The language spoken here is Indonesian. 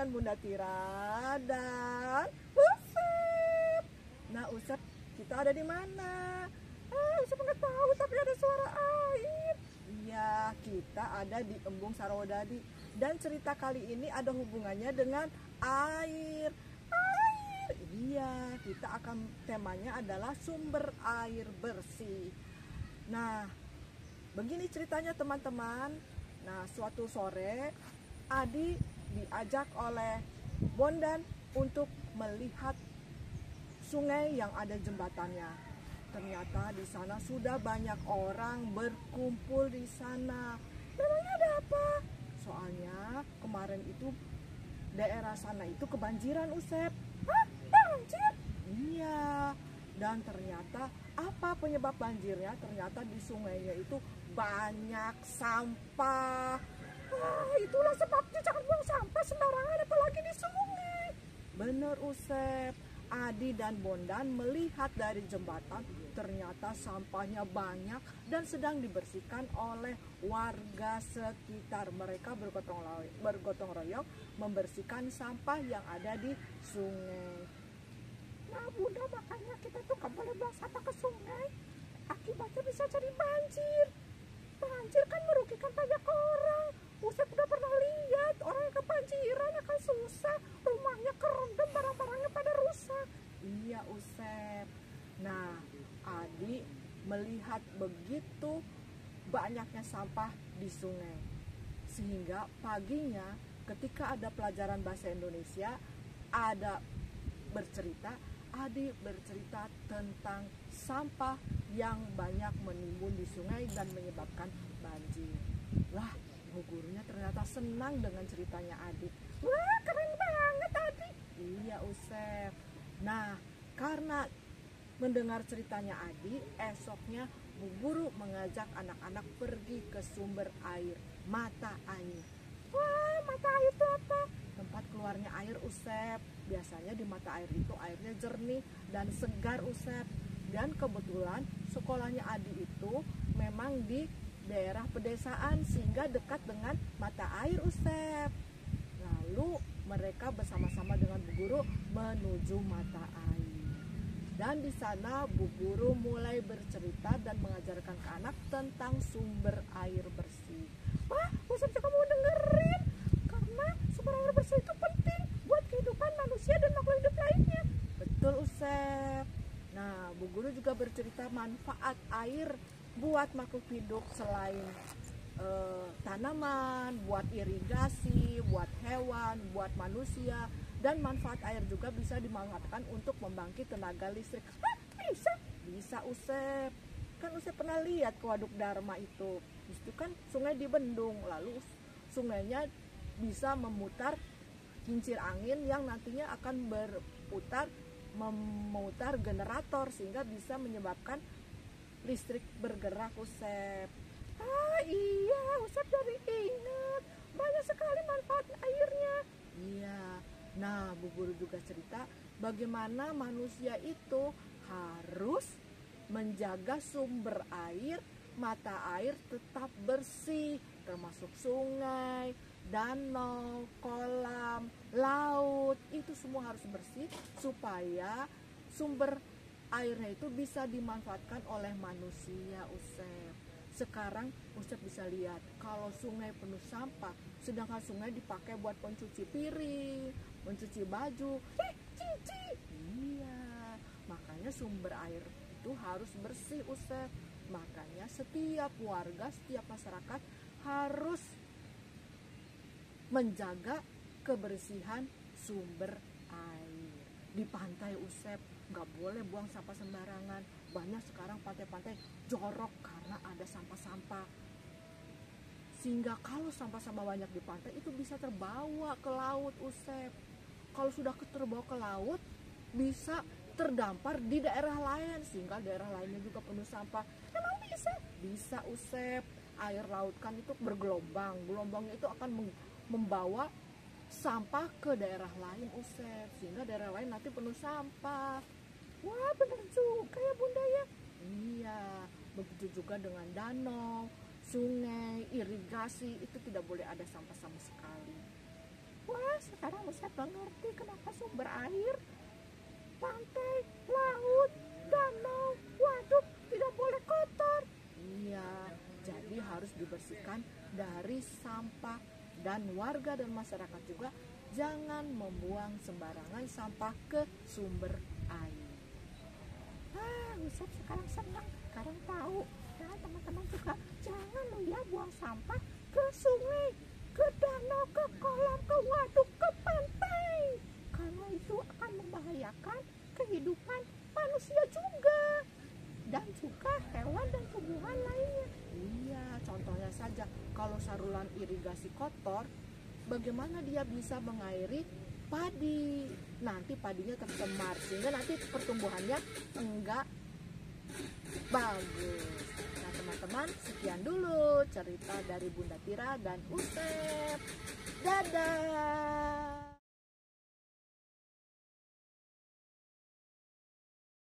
dengan Bunda Tira dan Usep. Nah Usep, kita ada di mana? Usep nggak tahu, tapi ada suara air. Iya, kita ada di Embung Sarawodadi. Dan cerita kali ini ada hubungannya dengan air. Air, iya, kita akan temanya adalah sumber air bersih. Nah, begini ceritanya teman-teman. Nah, suatu sore Adi diajak oleh Bondan untuk melihat sungai yang ada jembatannya. Ternyata di sana sudah banyak orang berkumpul di sana. Memangnya ada apa? Soalnya kemarin itu daerah sana itu kebanjiran, Usep. Hah? Banjir? Iya. Dan ternyata apa penyebab banjirnya? Ternyata di sungainya itu banyak sampah. Itulah sebabnya jangan buang sampah sembarangan apalagi di sungai. Bener Usep. Adi dan Bondan melihat dari jembatan, ternyata sampahnya banyak dan sedang dibersihkan oleh warga sekitar. Mereka bergotong royong membersihkan sampah yang ada di sungai. Nah Bunda, makanya kita tuh gak boleh buang sampah ke sungai. Akibatnya bisa jadi banjir. Banjir kan merugikan banyak orang. Usep udah pernah lihat orang yang kebanjiran akan susah, rumahnya kerendam, barang-barangnya pada rusak. Iya Usep. Nah, Adi melihat begitu banyaknya sampah di sungai, sehingga paginya ketika ada pelajaran bahasa Indonesia, Adi bercerita tentang sampah yang banyak menimbun di sungai dan menyebabkan banjir. Wah, bu gurunya ternyata senang dengan ceritanya Adi. Wah, keren banget Adi. Iya Usep. Nah, karena mendengar ceritanya Adi, esoknya bu guru mengajak anak-anak pergi ke sumber air, mata air. Wah, mata air itu apa? Tempat keluarnya air Usep. Biasanya di mata air itu airnya jernih dan segar Usep. Dan kebetulan sekolahnya Adi itu memang di daerah pedesaan sehingga dekat dengan mata air Usep. Lalu mereka bersama-sama dengan bu guru menuju mata air. Dan di sana bu guru mulai bercerita dan mengajarkan ke anak tentang sumber air bersih. Wah, Usep juga mau dengerin. Karena sumber air bersih itu penting buat kehidupan manusia dan makhluk hidup lainnya. Betul Usep. Nah, bu guru juga bercerita manfaat air buat makhluk hidup selain tanaman, buat irigasi, buat hewan, buat manusia. Dan manfaat air juga bisa dimanfaatkan untuk membangkit tenaga listrik. Hah, bisa? Bisa Usep. Kan Usep pernah lihat ke Waduk Dharma itu. Itu kan sungai dibendung, lalu sungainya bisa memutar kincir angin yang nantinya akan memutar generator sehingga bisa menyebabkan listrik bergerak Usep. Iya, Usep jadi ingat banyak sekali manfaat airnya. Iya. Nah, bu guru juga cerita bagaimana manusia itu harus menjaga sumber air, mata air tetap bersih, termasuk sungai, danau, kolam, laut, itu semua harus bersih supaya sumber airnya itu bisa dimanfaatkan oleh manusia Usep. Sekarang Usep bisa lihat kalau sungai penuh sampah, sedangkan sungai dipakai buat pencuci piring, mencuci baju, cici. Iya, makanya sumber air itu harus bersih Usep. Makanya setiap warga, setiap masyarakat harus menjaga kebersihan sumber air. Di pantai Usep nggak boleh buang sampah sembarangan. Banyak sekarang pantai-pantai jorok karena ada sampah-sampah. Sehingga kalau sampah-sampah banyak di pantai itu bisa terbawa ke laut Usep. Kalau sudah terbawa ke laut bisa terdampar di daerah lain sehingga daerah lainnya juga penuh sampah. Emang bisa? Bisa Usep. Air laut kan itu bergelombang. Gelombangnya itu akan membawa sampah ke daerah lain Usep, sehingga daerah lain nanti penuh sampah. Wah, benar juga ya Bunda ya. Iya, begitu juga dengan danau, sungai, irigasi, itu tidak boleh ada sampah sama sekali. Wah, sekarang Ustaz mengerti kenapa sumber air, pantai, laut, danau, waduk tidak boleh kotor. Iya, jadi harus dibersihkan dari sampah, dan warga dan masyarakat juga jangan membuang sembarangan sampah ke sumber air. Ustaz sekarang senang, sekarang tahu. Nah, teman-teman juga jangan lo ya buang sampah ke sungai, ke danau, ke kolam, ke waduk, ke pantai. Karena itu akan membahayakan kehidupan manusia juga. Dan juga hewan dan tumbuhan lainnya. Iya, contohnya saja kalau saluran irigasi kotor, bagaimana dia bisa mengairi padi? Nanti padinya tercemar sehingga nanti pertumbuhannya enggak bagus. Nah teman-teman, sekian dulu cerita dari Bunda Tira dan Usep. Dadah.